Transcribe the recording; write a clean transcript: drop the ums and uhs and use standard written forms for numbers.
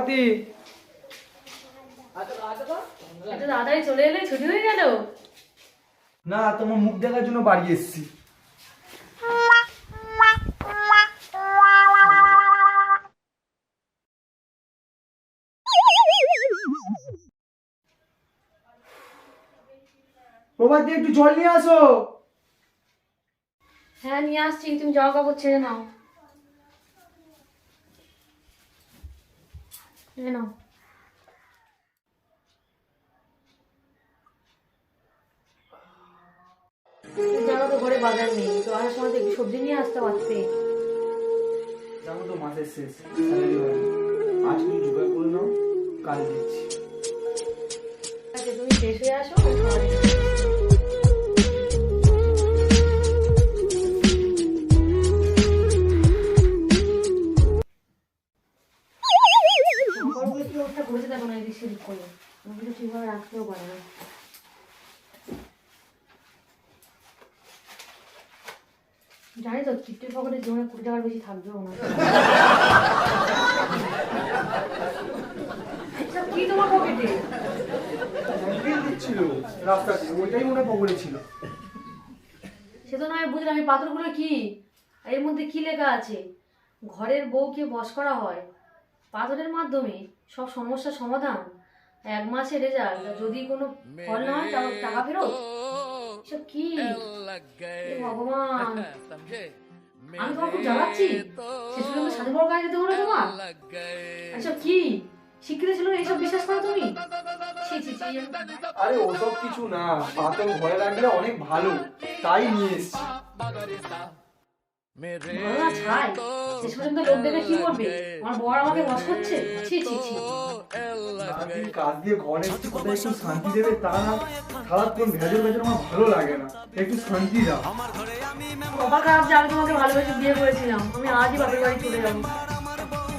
প্রভাতী। এটা দাদাই চলে এলে, ছুটি হয়ে গেল? না, তোমার মুখ দেখার জন্য বাড়ি এসেছি। প্রভাতী, একটু জল নিয়ে আসো। হ্যাঁ নিয়ে আসছি, তুমি জামা কাপড় ছেড়ে নাও। নাও। জানো তো ঘরে বাজার নেই, তো আসার সময় তো একটু সবজি নিয়ে আসতে পারতে। জানো তো মাসের শেষ, স্যালারি হয়। আজ তুমি জোগাড় করে নাও, কাল দিচ্ছি। আচ্ছা তুমি শেষ হয়ে আসো, আমি খাবার দিচ্ছি। খাবারগুলো কি অবস্থা করেছে দেখো না, এদিক সেদিক করে আমাকে তো ঠিকভাবে রাখতেও পারে না। জানি তো চিপটের পকেটে জমে 20 টাকার বেশি থাকবেও না। এসব কি তোমার পকেটে? বিল দিচ্ছিল রাস্তাতে, ওইটাই মনে পকেটে ছিল। সে তো নয় বুঝলাম, আমি পাথরগুলো কি এর মধ্যে কি লেখা আছে? ঘরের বউকে বশ করা হয় পাথরের মাধ্যমে, সব সমস্যার সমাধান, 1 মাসের রেজাল্ট, যদি কোনো ফল না হয় তাহলে টাকা ফেরত। এসব কি? হে ভগবান, আমি তোমার খুব জ্বালাচ্ছি। শেষ পর্যন্ত সাধু বাবার কাছে যেতে হলো তোমার। এসব কি? শিক্ষিত ছিল এইসব বিশ্বাস করো তুমি? ছি ছি ছি। আরে ওসব কিছু না, পাথর ঘরে রাখলে অনেক ভালো, তাই নিয়ে এসেছি। ভালো না ছাই, শেষ পর্যন্ত লোক দেখে কি করবে? আমার বর আমাকে বশ করছে। ছি ছি ছি। সারাদিন কাজ দিয়ে ঘরে এসেছি, কোথায় একটু শান্তি দেবে তা না, সারাক্ষণ ভেজর ভেজর আমার ভালো লাগে না, একটু শান্তি দাও। বাবা খারাপ যে আমি তোমাকে ভালোবেসে বিয়ে করেছিলাম, আমি আজই বাপের বাড়ি চলে যাবো।